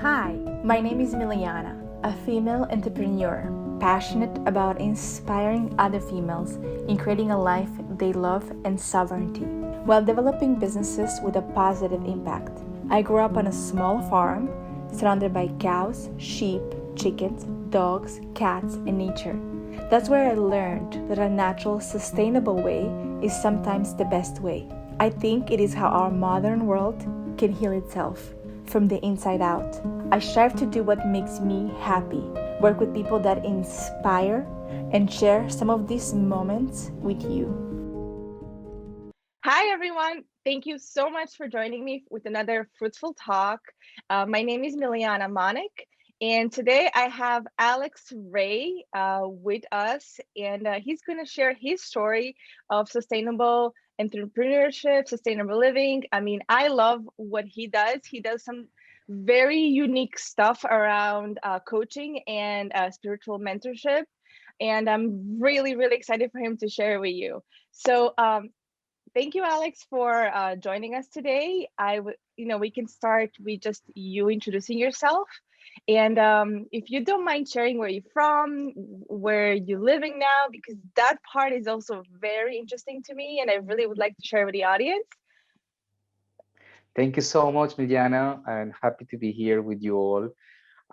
Hi, my name is Miljana, a female entrepreneur, passionate about inspiring other females in creating a life they love and sovereignty, while developing businesses with a positive impact. I grew up on a small farm surrounded by cows, sheep, chickens, dogs, cats, and nature. That's where I learned that a natural, sustainable way is sometimes the best way. I think it is how our modern world can heal itself from the inside out. I strive to do what makes me happy, work with people that inspire, and share some of these moments with you. Hi, everyone. Thank you so much for joining me with another Fruitful Talk. My name is Miljana Monic, and today I have Alex Ray with us, and he's going to share his story of sustainable entrepreneurship, sustainable living. I mean, I love what he does. He does some very unique stuff around coaching and spiritual mentorship, and I'm really, really excited for him to share with you. So, thank you, Alex, for joining us today. We can start with just you introducing yourself, and if you don't mind sharing where you're from, where you're living now, because that part is also very interesting to me, and I really would like to share with the audience. Thank you so much, Miljana. I'm happy to be here with you all.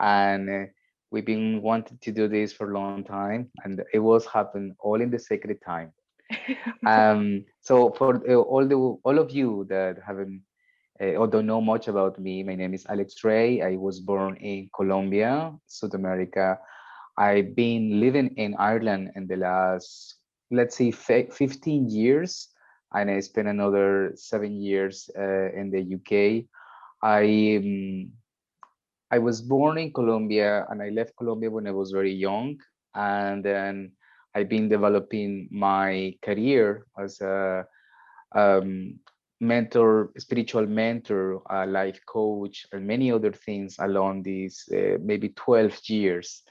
And we've been wanting to do this for a long time, and it was happen all in the sacred time. So for all of you that haven't or don't know much about me, my name is Alex Ray. I was born in Colombia, South America. I've been living in Ireland in the last, let's say, 15 years, and I spent another 7 years in the UK. I um, I was born in Colombia, and I left Colombia when I was very young, and then I've been developing my career as a um, mentor, spiritual mentor, a life coach, and many other things along these maybe 12 years.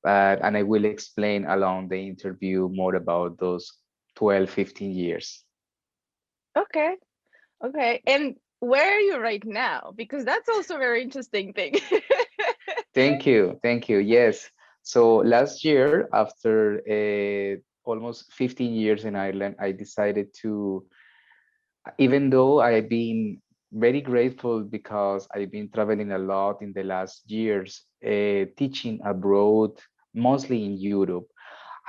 And I will explain along the interview more about those 12, 15 years. Okay, okay, and where are you right now? Because that's also a very interesting thing. Thank you. Thank you. Yes. So last year, after almost 15 years in Ireland, I decided to, even though I've been very grateful because I've been traveling a lot in the last years, teaching abroad, mostly in Europe.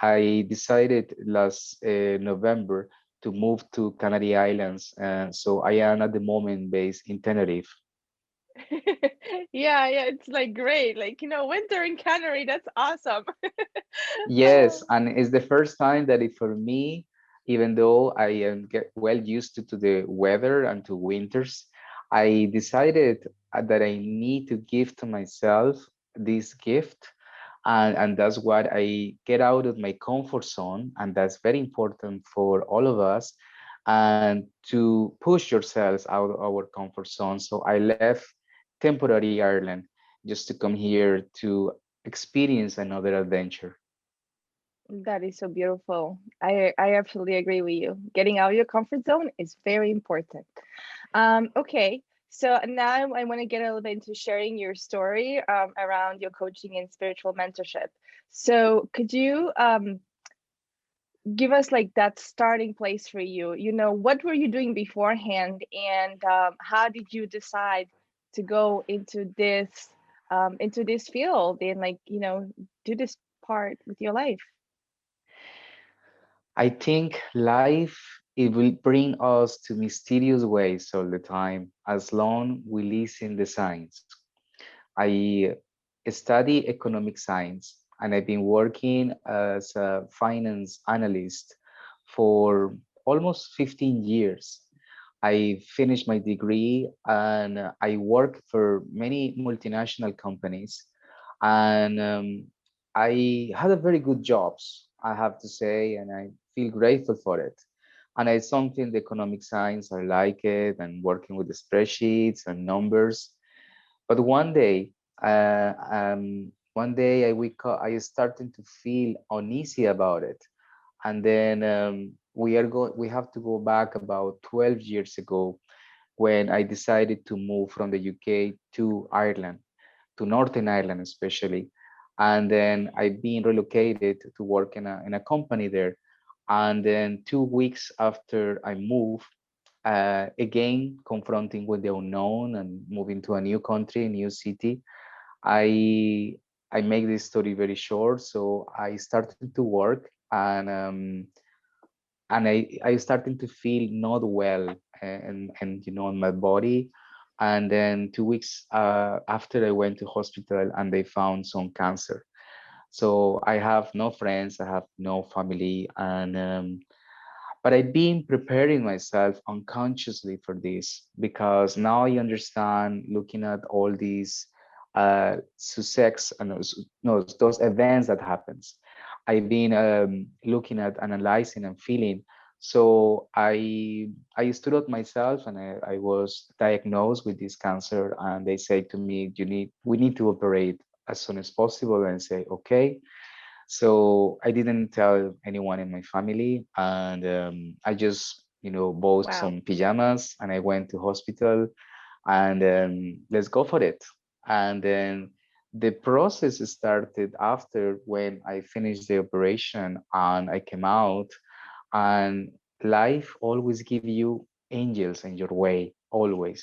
I decided last November to move to Canary Islands. So I am at the moment based in Tenerife. Yeah, yeah, it's like great. Like, winter in Canary, that's awesome. Yes, and it's the first time that it, for me, even though I am get well used to the weather and to winters, I decided that I need to give to myself this gift. And that's what I get out of my comfort zone. And that's very important for all of us. And to push yourselves out of our comfort zone. So I left temporary Ireland just to come here to experience another adventure. That is so beautiful. I absolutely agree with you. Getting out of your comfort zone is very important. Okay, so now I want to get a little bit into sharing your story around your coaching and spiritual mentorship. So could you give us like that starting place for you? What were you doing beforehand, and how did you decide to go into this field and like do this part with your life? I think life it will bring us to mysterious ways all the time as long we listen the signs. I study economic science, and I've been working as a finance analyst for almost 15 years. I finished my degree, and I work for many multinational companies, and I had a very good jobs, I have to say, and I feel grateful for it. And it's something the economic science, I like it, and working with the spreadsheets and numbers. But one day I wake up, I started to feel uneasy about it. And then we have to go back about 12 years ago when I decided to move from the UK to Ireland to Northern Ireland, especially. And then I've been relocated to work in a company there. And then 2 weeks after I moved, again confronting with the unknown and moving to a new country, new city, I I make this story very short. So I started to work, and I started to feel not well, and in my body. And then 2 weeks after, I went to hospital and they found some cancer. So I have no friends, I have no family, and but I've been preparing myself unconsciously for this, because now I understand, looking at all these success and no, those events that happens. I've been looking at, analyzing, and feeling. So I stood up myself, and I was diagnosed with this cancer, and they say to me, we need to operate as soon as possible. And say, okay. So I didn't tell anyone in my family, and I just, bought Wow. some pajamas, and I went to hospital, and let's go for it. And then the process started after, when I finished the operation and I came out. And life always give you angels in your way, always.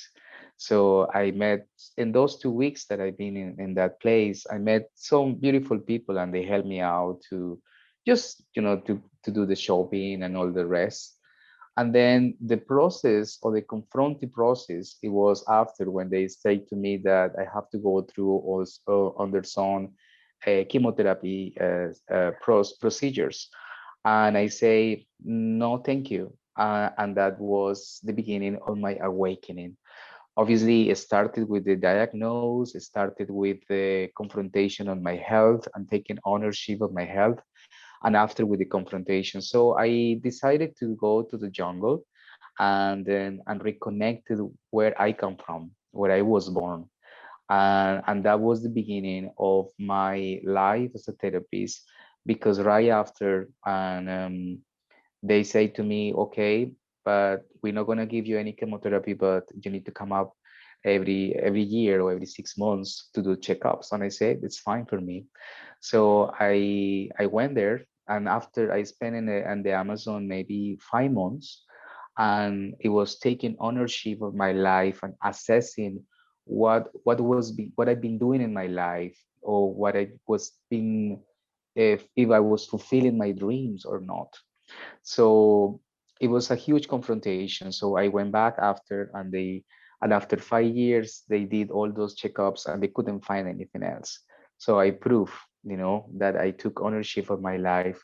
So I met, in those 2 weeks that I've been in that place, I met some beautiful people, and they helped me out to just, to do the shopping and all the rest. And then the process, or the confronting process, it was after, when they say to me that I have to go through also under some chemotherapy procedures. And I say, no, thank you. And that was the beginning of my awakening. Obviously, it started with the diagnosis, it started with the confrontation on my health and taking ownership of my health, and after with the confrontation. So I decided to go to the jungle, and reconnect to where I come from, where I was born. And that was the beginning of my life as a therapist, because right after, and they say to me, okay, but we're not going to give you any chemotherapy, but you need to come up every year or every 6 months to do checkups. And I said, it's fine for me. So I went there, and after I spent in the Amazon maybe 5 months, and it was taking ownership of my life and assessing what I've been doing in my life, or what I was being, if I was fulfilling my dreams or not. So it was a huge confrontation. So I went back after, and after 5 years, they did all those checkups, and they couldn't find anything else. So I proved, that I took ownership of my life.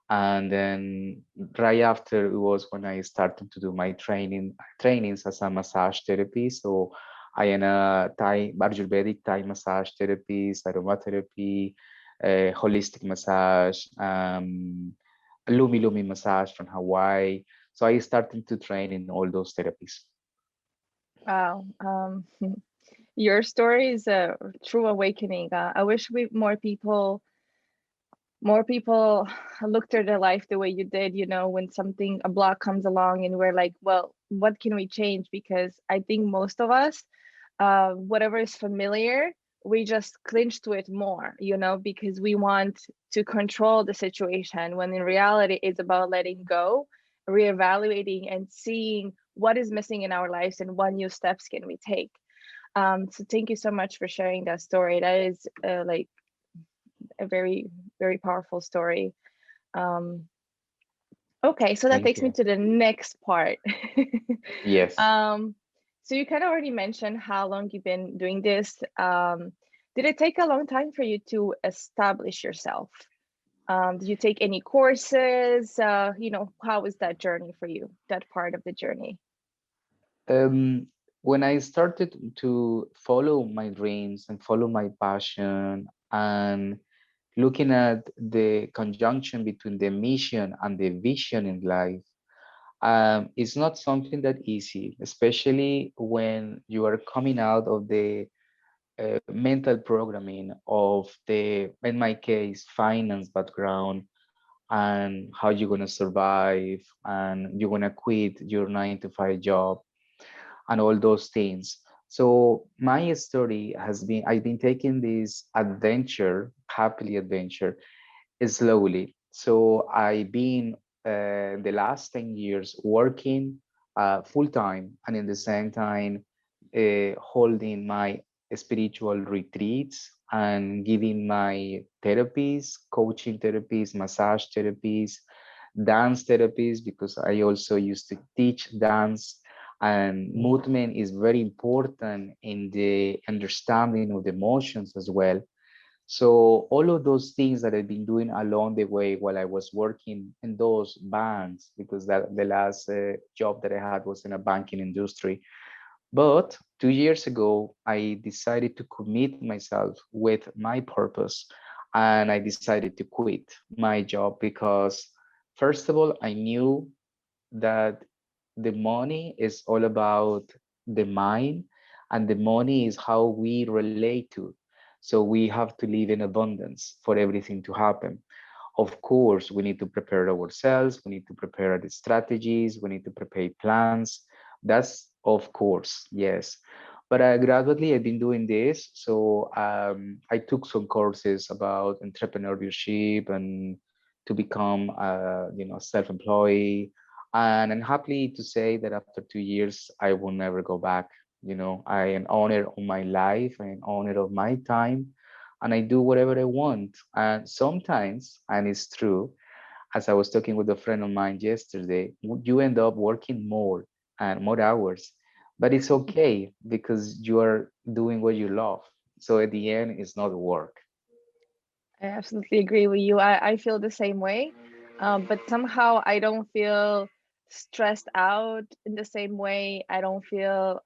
And then right after, it was when I started to do my trainings as a massage therapist. So I am a Ayurvedic Thai massage therapist, aromatherapy, holistic massage, Lumi Lumi massage from Hawaii. So I started to train in all those therapies. Wow. Your story is a true awakening. I wish we more people looked at their life the way you did, when something, a block comes along and we're like, well, what can we change? Because I think most of us, whatever is familiar, we just clinch to it more, because we want to control the situation, when in reality it's about letting go, reevaluating, and seeing what is missing in our lives and what new steps can we take. So thank you so much for sharing that story. That is like a very, very powerful story. Um, okay, so that Thank takes me you. to the next part. Yes. um, so you kind of already mentioned how long you've been doing this. Did it take a long time for you to establish yourself? Did you take any courses? How was that journey for you, that part of the journey? Um, when I started to follow my dreams and follow my passion, and looking at the conjunction between the mission and the vision in life, it's not something that easy, especially when you are coming out of the mental programming of the, in my case, finance background, and how you're going to survive, and you're going to quit your 9 to 5 job, and all those things. So my story has been, I've been taking this adventure, happily adventure, slowly. So I've been the last 10 years working full time, and in the same time holding my spiritual retreats and giving my therapies, coaching therapies, massage therapies, dance therapies, because I also used to teach dance. And movement is very important in the understanding of the emotions as well. So all of those things that I've been doing along the way while I was working in those banks, because that the last job that I had was in a banking industry. But 2 years ago, I decided to commit myself with my purpose, and I decided to quit my job because, first of all, I knew that the money is all about the mind, and the money is how we relate to. So we have to live in abundance for everything to happen. Of course, we need to prepare ourselves, we need to prepare the strategies, we need to prepare plans. That's of course, yes. But gradually I've been doing this. So I took some courses about entrepreneurship and to become, self-employed. And I'm happy to say that after 2 years, I will never go back. I am owner of my life, I am owner of my time, and I do whatever I want. And sometimes, and it's true, as I was talking with a friend of mine yesterday, you end up working more and more hours, but it's okay because you are doing what you love. So at the end, it's not work. I absolutely agree with you. I feel the same way. But somehow I don't feel stressed out in the same way. I don't feel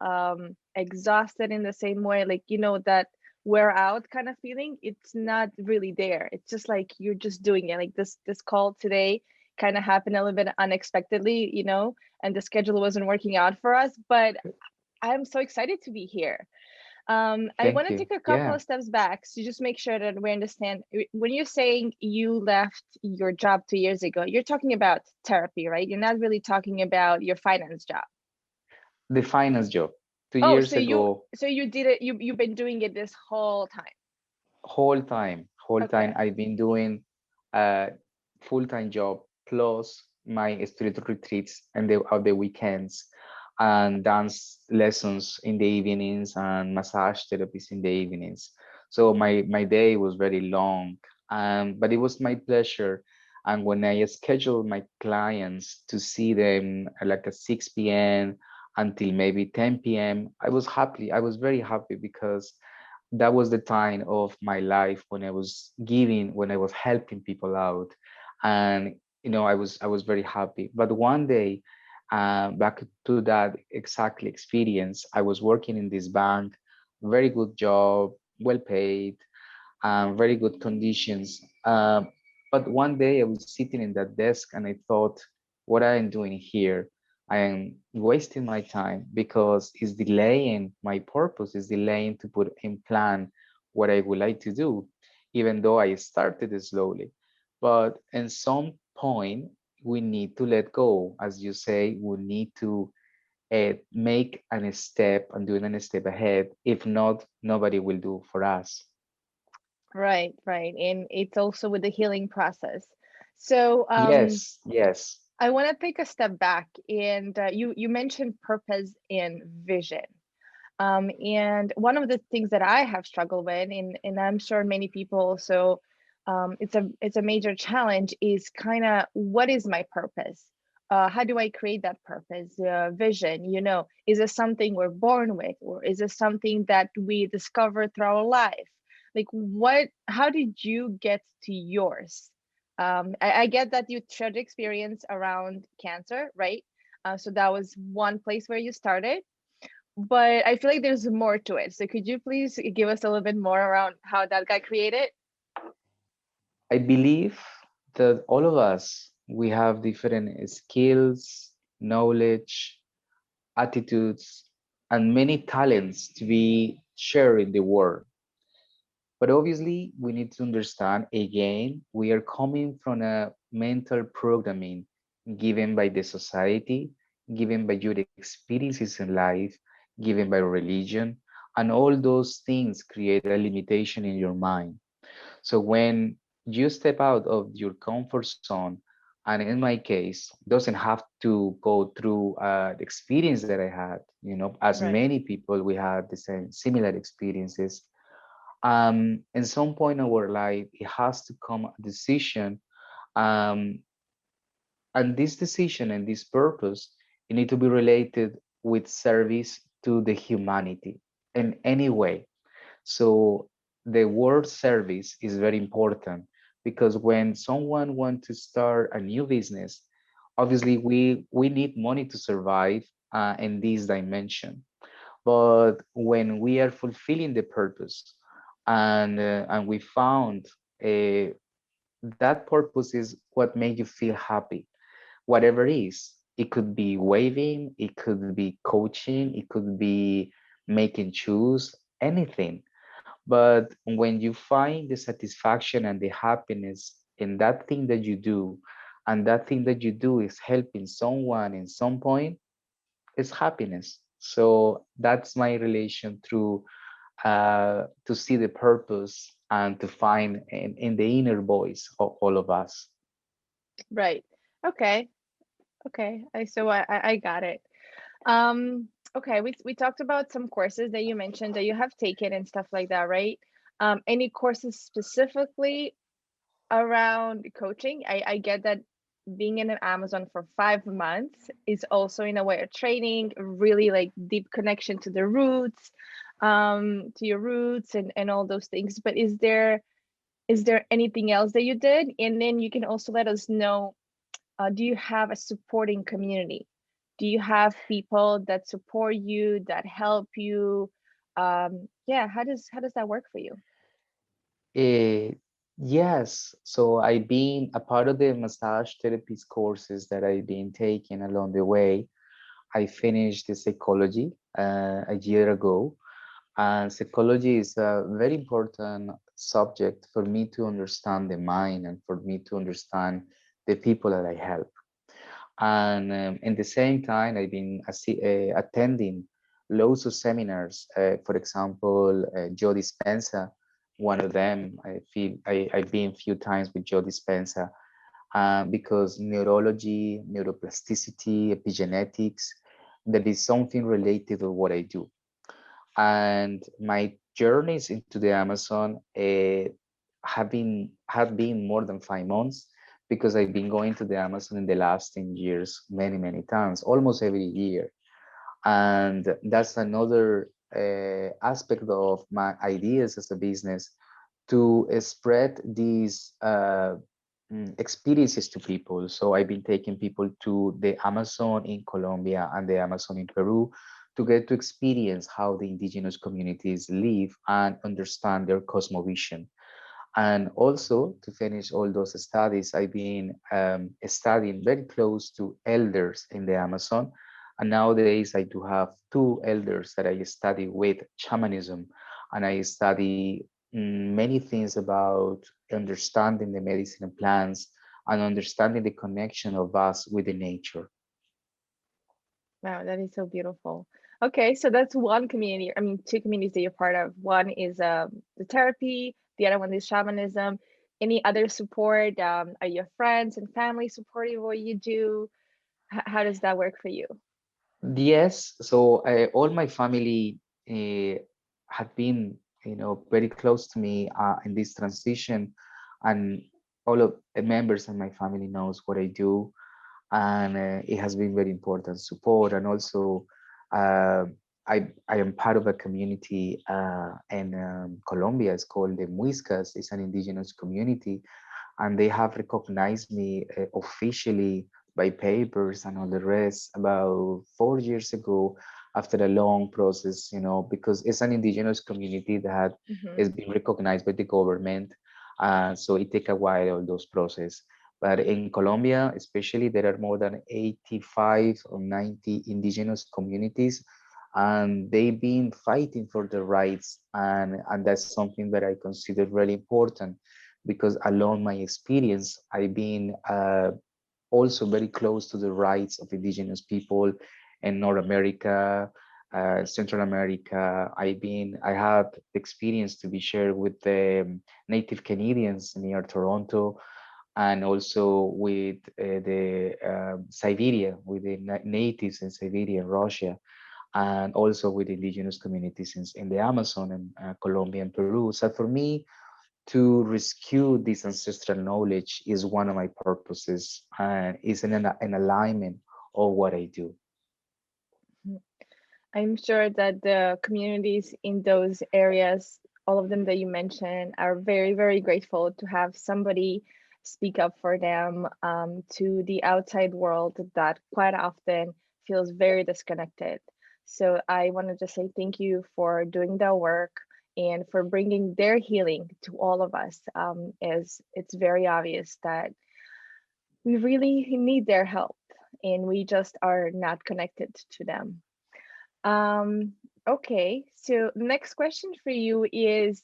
exhausted in the same way. Like, that wear out kind of feeling, it's not really there. It's just like you're just doing it. Like this call today kind of happened a little bit unexpectedly, and the schedule wasn't working out for us, but I'm so excited to be here. I Thank want to you. take a couple Yeah. of steps back to just make sure that we understand. When you're saying you left your job 2 years ago, you're talking about therapy, right? You're not really talking about your finance job. The finance job. two Oh, years ago, so you did it. You've been doing it this whole time. whole time Okay. I've been doing a full-time job plus my spiritual retreats and the weekends, and dance lessons in the evenings and massage therapies in the evenings. So my day was very long, but it was my pleasure. And when I scheduled my clients to see them like at 6 p.m. until maybe 10 p.m., I was happy. I was very happy because that was the time of my life when I was giving, when I was helping people out. And I was very happy. But one day, back to that exactly experience, I was working in this bank, very good job, well paid, very good conditions. But one day I was sitting in that desk and I thought, what I am doing here, I am wasting my time because it's delaying my purpose, it's delaying to put in plan what I would like to do, even though I started it slowly. But in some point, we need to let go. As you say, we need to make a step and doing a step ahead. If not, nobody will do for us. Right, right. And it's also with the healing process. So, Yes, yes. I want to take a step back, and you mentioned purpose and vision. And one of the things that I have struggled with, and I'm sure many people also, it's a major challenge, is kind of what is my purpose? How do I create that purpose? Vision, is it something we're born with, or is it something that we discover through our life? Like, how did you get to yours? I get that you shared the experience around cancer, right? So that was one place where you started, but I feel like there's more to it. So could you please give us a little bit more around how that got created? I believe that all of us, we have different skills, knowledge, attitudes, and many talents to be shared in the world. But obviously, we need to understand again, we are coming from a mental programming given by the society, given by your experiences in life, given by religion, and all those things create a limitation in your mind. So when you step out of your comfort zone, and in my case, doesn't have to go through the experience that I had, as Right. many people we had the same similar experiences. In some point in our life, it has to come a decision, um, and this decision and this purpose, it need to be related with service to the humanity in any way. So the word service is very important because when someone wants to start a new business, obviously we need money to survive in this dimension. But when we are fulfilling the purpose and we found uh, that purpose is what makes you feel happy, whatever it is. It could be waving, it could be coaching, it could be making shoes, anything. But when you find the satisfaction and the happiness in that thing that you do, and that thing that you do is helping someone in some point, it's happiness. So that's my relation through to see the purpose and to find in the inner voice of all of us. Right. Okay. Okay. I got it. Okay, we talked about some courses that you mentioned that you have taken and stuff like that, right? Any courses specifically around coaching? I get that being in an Amazon for 5 months is also in a way a training, really like deep connection to the roots, to your roots and all those things. But is there anything else that you did? And then you can also let us know, do you have a supporting community? Do you have people that support you, that help you? Yeah, how does that work for you? Eh, yes, so I've been a part of the massage therapist courses that I've been taking along the way. I finished the psychology a year ago, and psychology is a very important subject for me to understand the mind and for me to understand the people that I help. And in the same time, I've been attending loads of seminars. For example, Joe Dispenza, one of them. I've been a few times with Joe Dispenza because neurology, neuroplasticity, epigenetics, that is something related to what I do. And my journeys into the Amazon have been more than 5 months because I've been going to the Amazon in the last 10 years many times, almost every year. And that's another aspect of my ideas as a business to spread these experiences to people. So I've been taking people to the Amazon in Colombia and the Amazon in Peru to get to experience how the indigenous communities live and understand their cosmovision. And also to finish all those studies, I've been studying very close to elders in the Amazon. And nowadays I do have two elders that I study with shamanism, and I study many things about understanding the medicine and plants and understanding the connection of us with the nature. Wow, that is so beautiful. Okay, so that's one community. I mean, two communities that you're part of. One is the therapy, the other one is shamanism. Any other support? Are your friends and family supportive of what you do? How does that work for you? Yes, so all my family have been, very close to me in this transition, and all of the members of my family knows what I do, and it has been very important support. And also, uh, I am part of a community in Colombia. It's called the Muiscas. It's an indigenous community, and they have recognized me officially by papers and all the rest about 4 years ago after a long process, because it's an indigenous community that Hmm. has been recognized by the government. So it take a while, all those process. But in Colombia, especially, there are more than 85 or 90 indigenous communities, and they've been fighting for their rights. And that's something that I consider really important because along my experience, I've been also very close to the rights of indigenous people in North America, Central America. I had the experience to be shared with the native Canadians near Toronto, and also with the Siberia, with the natives in Siberia, Russia, and also with indigenous communities in the Amazon and Colombia and Peru. So for me, to rescue this ancestral knowledge is one of my purposes, and is an alignment of what I do. I'm sure that the communities in those areas, all of them that you mentioned, are very, very grateful to have somebody speak up for them, to the outside world that quite often feels very disconnected. So I wanted to say thank you for doing that work and for bringing their healing to all of us, as it's very obvious that we really need their help and we just are not connected to them. Um, okay, so next question for you is,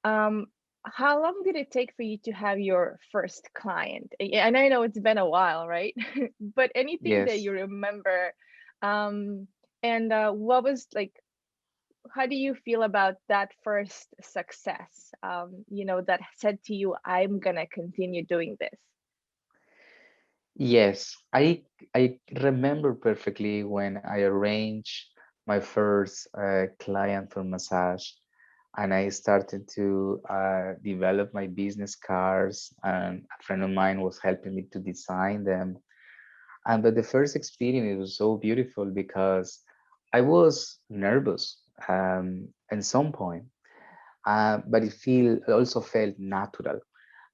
um, how long did it take for you to have your first client? And I know it's been a while, right? But anything that Yes. you remember, um, and what was like, how do you feel about that first success? That said to you, I'm gonna continue doing this. Yes, I remember perfectly when I arranged my first client for massage, and I started to develop my business cards, and a friend of mine was helping me to design them. And but the first experience was so beautiful because I was nervous at some point, but it also felt natural,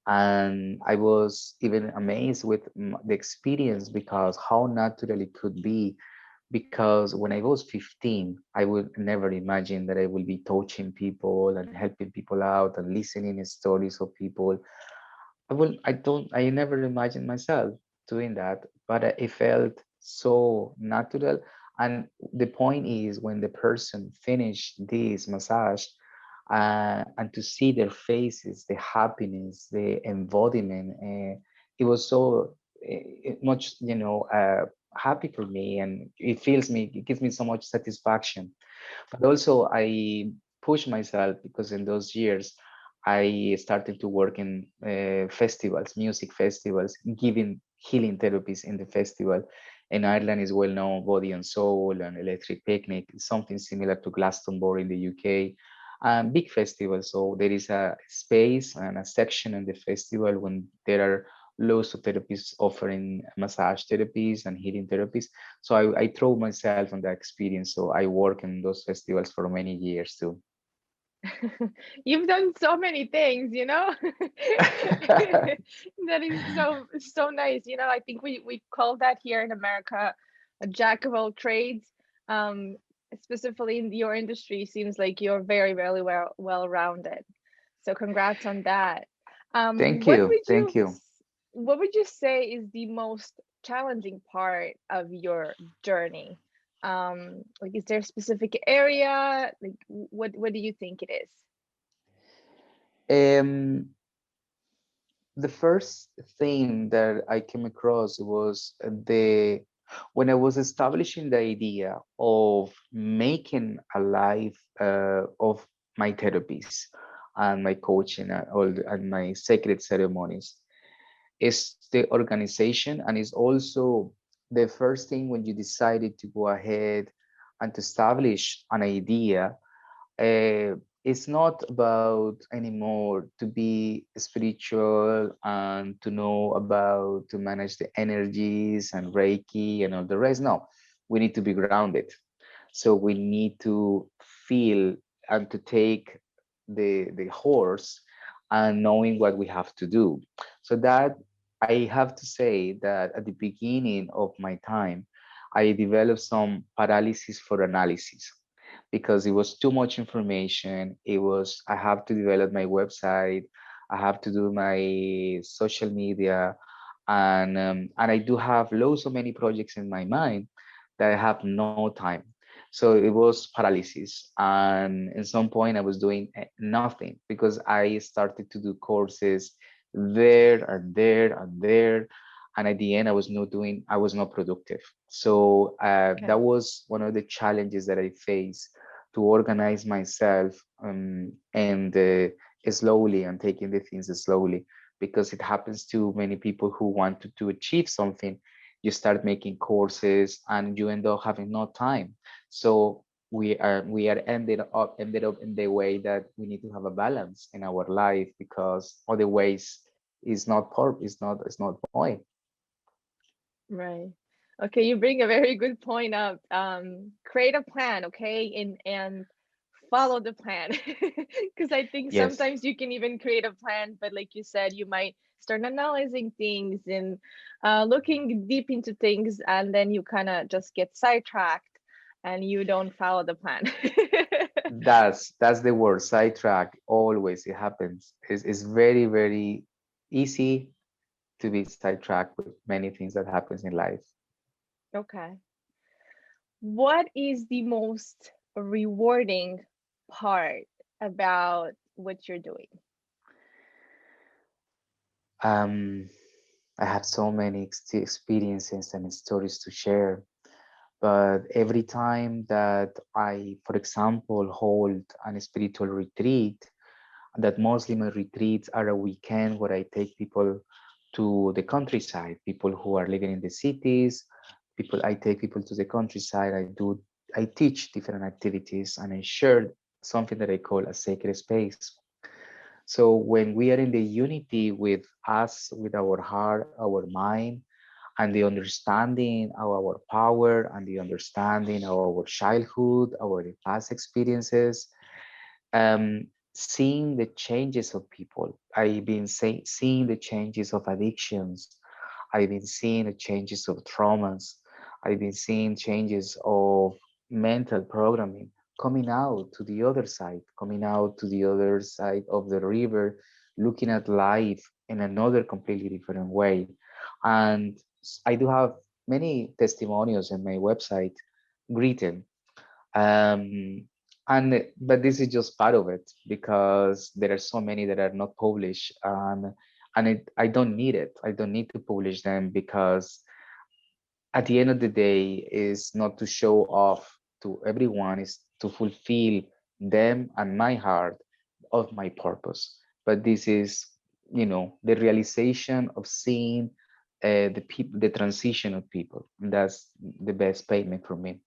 and I was even amazed with the experience because how natural it could be. Because when I was 15, I would never imagine that I will be touching people and helping people out and listening stories of people. I never imagined myself doing that, but it felt so natural. And the point is, when the person finished this massage, and to see their faces, the happiness, the embodiment, it was so much, happy for me, and it gives me so much satisfaction. But also, I pushed myself because in those years, I started to work in festivals, music festivals, giving healing therapies in the festival. In Ireland is well known Body and Soul and Electric Picnic, something similar to Glastonbury in the UK. Big festivals, so there is a space and a section in the festival when there are loads of therapists offering massage therapies and healing therapies. So I throw myself on that experience. So I work in those festivals for many years too. You've done so many things, you know? That is so nice. I think we call that here in America a jack of all trades. Um, Specifically in your industry, seems like you're very, very well rounded. So congrats on that. Thank you. Thank you. What would you say is the most challenging part of your journey? Like, is there a specific area? Like, what do you think it is? Um, the first thing that I came across was when I was establishing the idea of making a life of my therapies and my coaching and my sacred ceremonies. Is the organization, and is also the first thing when you decided to go ahead and to establish an idea. It's not about anymore to be spiritual and to know about to manage the energies and Reiki and all the rest. No, we need to be grounded. So we need to feel and to take the horse and knowing what we have to do. So that I have to say that at the beginning of my time, I developed some paralysis for analysis because it was too much information. I have to develop my website, I have to do my social media, and I do have loads of many projects in my mind that I have no time. So it was paralysis, and at some point I was doing nothing because I started to do courses there and there and there, and at the end I was not productive. So Okay. that was one of the challenges that I faced, to organize myself, and slowly, and taking the things slowly, because it happens to many people who want to achieve something. You start making courses and you end up having no time. So we are ended up in the way that we need to have a balance in our life, because otherwise it's not point. Right. Okay, you bring a very good point up. Create a plan, okay, and follow the plan. Because I think Yes, sometimes you can even create a plan, but like you said, you might start analyzing things and looking deep into things, and then you kind of just get sidetracked and you don't follow the plan. that's the word, sidetrack. Always it happens. It's very, very easy to be sidetracked with many things that happens in life. Okay. What is the most rewarding part about what you're doing? um I have so many experiences and stories to share. But every time that I, for example, hold a spiritual retreat, that mostly my retreats are a weekend where I take people to the countryside, people who are living in the cities, I take people to the countryside. I teach different activities, and I share something that I call a sacred space. So when we are in the unity with us, with our heart, our mind, and the understanding of our power, and the understanding of our childhood, our past experiences, um, seeing the changes of people. I've been seeing the changes of addictions. I've been seeing the changes of traumas. I've been seeing changes of mental programming coming out to the other side, coming out to the other side of the river, looking at life in another completely different way. And I do have many testimonials on my website written, but this is just part of it, because there are so many that are not published, I don't need it. I don't need to publish them, because at the end of the day is not to show off to everyone, is to fulfill them and my heart of my purpose. But this is, the realization of seeing the people, the transition of people. That's the best payment for me.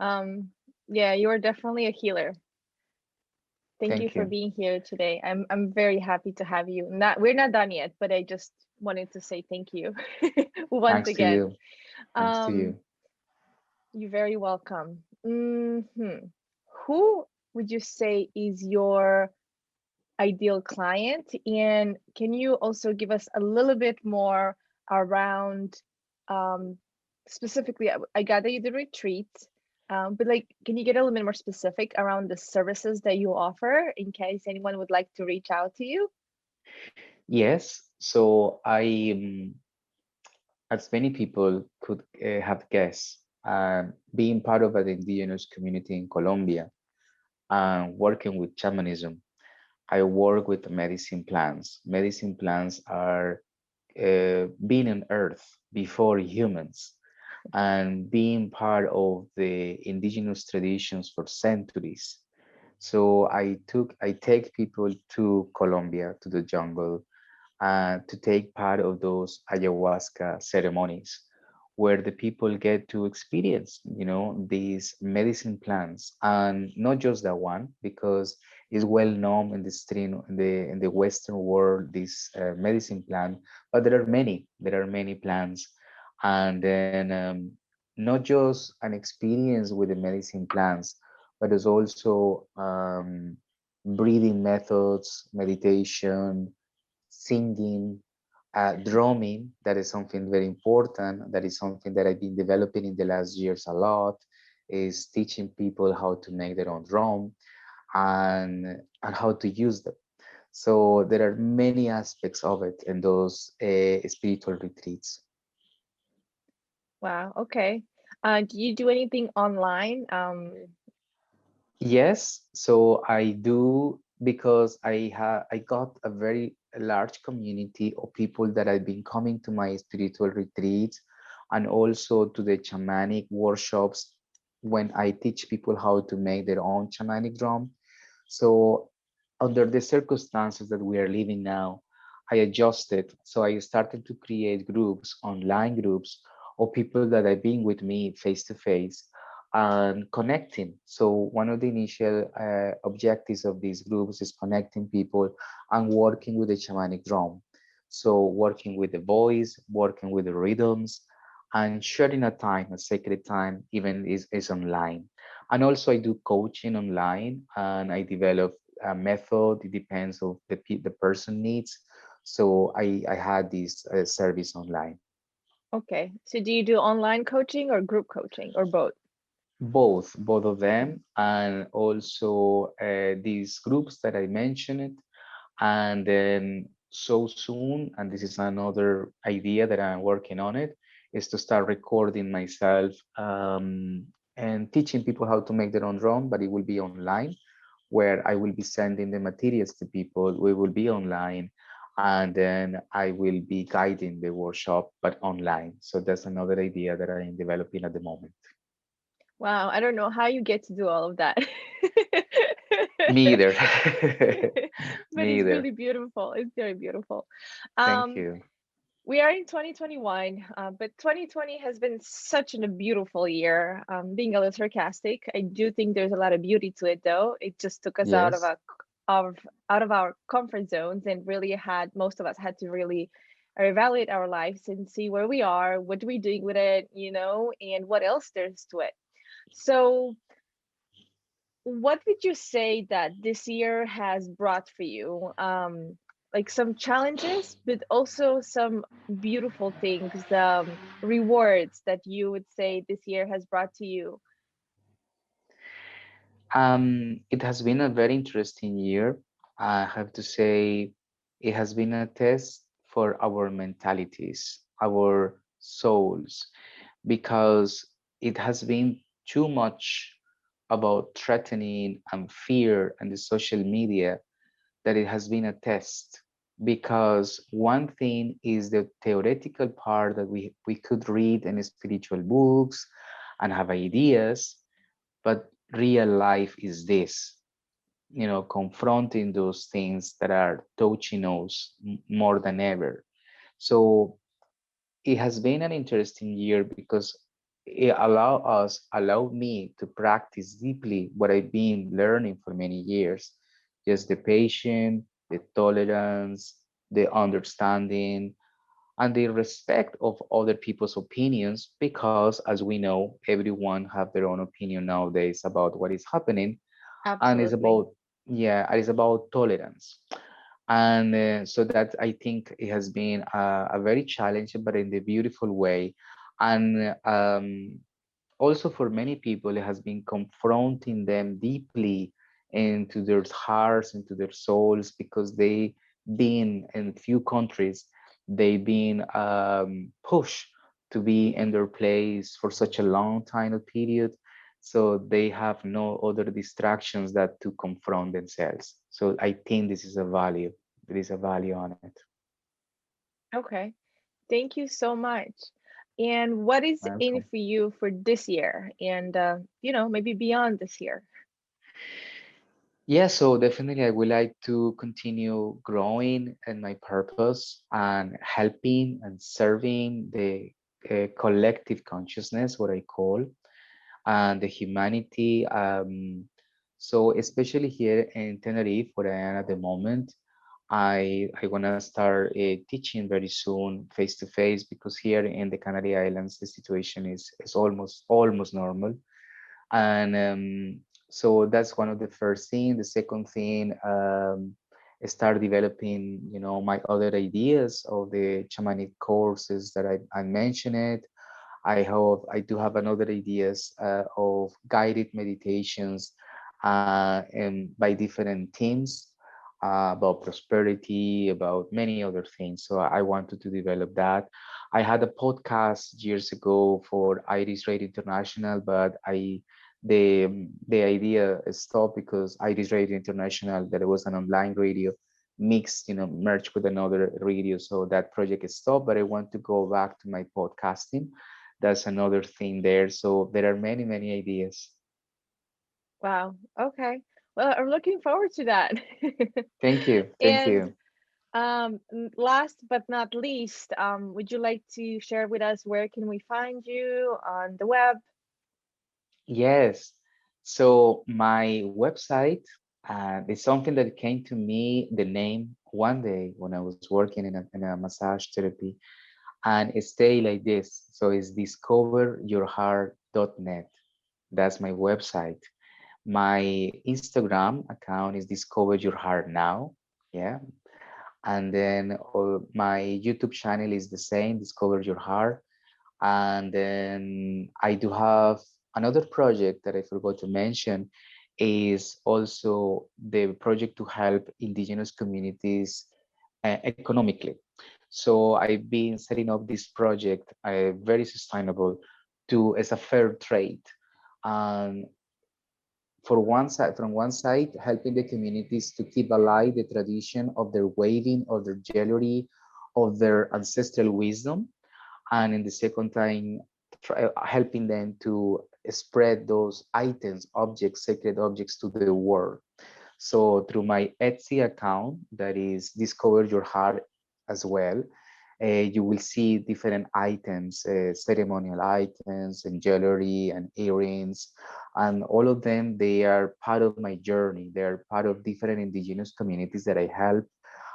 Um, yeah, you are definitely a healer. Thank you Thank for you. being here today. I'm very happy to have you. Not we're not done yet, but I just wanted to say thank you once Thanks to again. you. Thanks to Um, you. you're very welcome. Who would you say is your ideal client? And can you also give us a little bit more around um, specifically? I gather you did retreat, but like, can you get a little bit more specific around the services that you offer in case anyone would like to reach out to you? Yes, so as many people could have guessed, being part of an indigenous community in Colombia and working with shamanism, I work with medicine plants. Medicine plants are being on Earth before humans, and being part of the indigenous traditions for centuries. So I take people to Colombia, to the jungle, to take part of those ayahuasca ceremonies, where the people get to experience, these medicine plants, and not just that one, because it's well known in the stream, in the Western world, this medicine plant, but there are many plants, and then not just an experience with the medicine plants, but there's also breathing methods, meditation, singing, drumming. That is something very important. That is something that I've been developing in the last years a lot, is teaching people how to make their own drum, and how to use them. So there are many aspects of it in those spiritual retreats. Wow. Okay. Do you do anything online? Yes, so I do. because I got a very large community of people that have been coming to my spiritual retreats and also to the shamanic workshops when I teach people how to make their own shamanic drum. So under the circumstances that we are living now, I adjusted. So I started to create groups, online groups of people that have been with me face to face and connecting. So one of the initial objectives of these groups is connecting people and working with the shamanic drum. So working with the voice, working with the rhythms, and sharing a time, a sacred time, even is online. And also I do coaching online and I develop a method. It depends of the person needs. So I had this service online. Okay. So do you do online coaching or group coaching or both? Both of them, and also these groups that I mentioned, and then so soon, and this is another idea that I'm working on it, is to start recording myself and teaching people how to make their own drum, but it will be online, where I will be sending the materials to people. We will be online, and then I will be guiding the workshop, but online. So that's another idea that I am developing at the moment. Wow, I don't know how you get to do all of that. Me either. But Me it's either. really beautiful. It's very beautiful. Thank Um, you. we are in 2021, but 2020 has been such a beautiful year. Being a little sarcastic, I do think there's a lot of beauty to it, though. It just took us out of Yes. our comfort zones, and really had most of us had to really evaluate our lives and see where we are, what we're doing with it, and what else there's to it. So, what would you say that this year has brought for you? Like some challenges, but also some beautiful things, rewards that you would say this year has brought to you. It has been a very interesting year. I have to say, it has been a test for our mentalities, our souls, because it has been too much about threatening and fear and the social media that it has been a test. Because one thing is the theoretical part that we could read in spiritual books and have ideas, but real life is this, confronting those things that are touching us more than ever. So it has been an interesting year because it allowed me to practice deeply what I've been learning for many years, just the patience, the tolerance, the understanding, and the respect of other people's opinions, because as we know, everyone have their own opinion nowadays about what is happening. And it's Absolutely. about, yeah, it's about tolerance. And so that I think it has been a very challenging, but in the beautiful way. And also for many people, it has been confronting them deeply into their hearts, into their souls, because they been in few countries, they've been pushed to be in their place for such a long time of period. So they have no other distractions that to confront themselves. So I think this is a value. There is a value on it. Okay. Thank you so much. And what is in Welcome. for you for this year and, maybe beyond this year? Yeah, so definitely I would like to continue growing in my purpose and helping and serving the collective consciousness, what I call, and the humanity. So especially here in Tenerife, where I am at the moment, I wanna start teaching very soon face to face, because here in the Canary Islands the situation is almost normal. And so that's one of the first thing. The second thing, start developing, my other ideas of the shamanic courses that I mentioned it. I do have another ideas of guided meditations and by different themes about prosperity, about many other things. So I wanted to develop that. I had a podcast years ago for Iris Radio International, but I the idea stopped because Irish Radio International, that it was an online radio, mixed, merged with another radio. So that project stopped, but I want to go back to my podcasting. That's another thing there. So there are many, many ideas. Wow. Okay. Well, I'm looking forward to that. Thank you. Thank And you. last but not least, would you like to share with us where can we find you on the web? Yes. So my website is something that came to me, the name, one day when I was working in a massage therapy, and it stayed like this. So it's discoveryourheart.net. That's my website. My Instagram account is Discover Your Heart Now. Yeah. And then my YouTube channel is the same, Discover Your Heart. And then I do have another project that I forgot to mention is also the project to help indigenous communities economically. So I've been setting up this project, very sustainable, to as a fair trade. And from one side, helping the communities to keep alive the tradition of their weaving, of their jewelry, of their ancestral wisdom, and in the second time helping them to spread those items, objects, sacred objects to the world. So through my Etsy account, that is Discover Your Heart as well, you will see different items, ceremonial items and jewelry and earrings, and all of them, they are part of my journey. They're part of different indigenous communities that I help,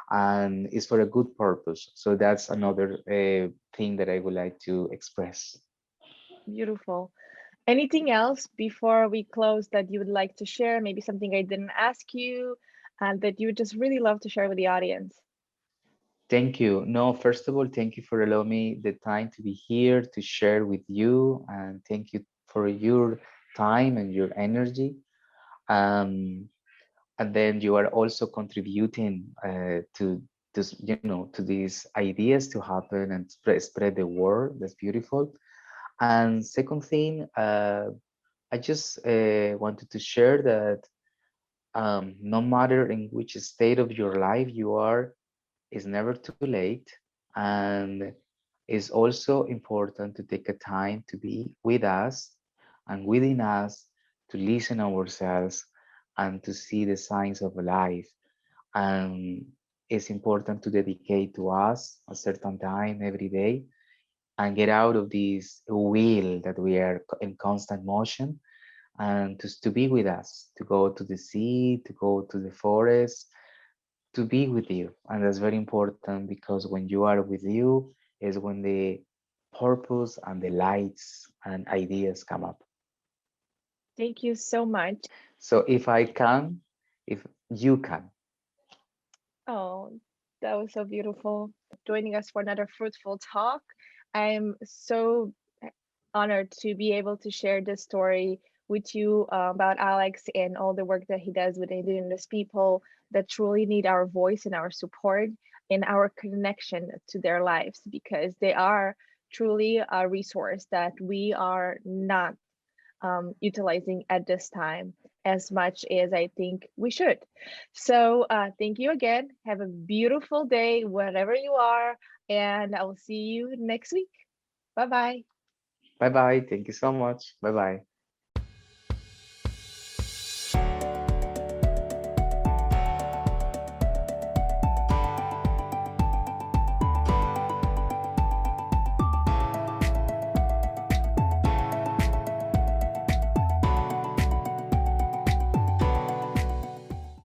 and it's for a good purpose. So that's another thing that I would like to express. Beautiful. Anything else before we close that you would like to share? Maybe something I didn't ask you and that you would just really love to share with the audience. Thank you. No, first of all, thank you for allowing me the time to be here to share with you, and thank you for your time and your energy. Um, and then you are also contributing to this, to these ideas to happen and spread the word. That's beautiful. And second thing, I just wanted to share that no matter in which state of your life you are, it's never too late, and it's also important to take a time to be with us and within us, to listen ourselves and to see the signs of life. And it's important to dedicate to us a certain time every day and get out of this wheel that we are in constant motion, and to be with us, to go to the sea, to go to the forest, to be with you. And that's very important, because when you are with you is when the purpose and the lights and ideas come up. Thank you so much. So if I can, if you can. Oh, that was so beautiful. Joining us for another fruitful talk. I'm so honored to be able to share this story with you about Alex and all the work that he does with Indigenous people that truly need our voice and our support and our connection to their lives, because they are truly a resource that we are not utilizing at this time as much as I think we should. So, thank you again. Have a beautiful day wherever you are, and I will see you next week. Bye bye. Bye bye. Thank you so much. Bye bye.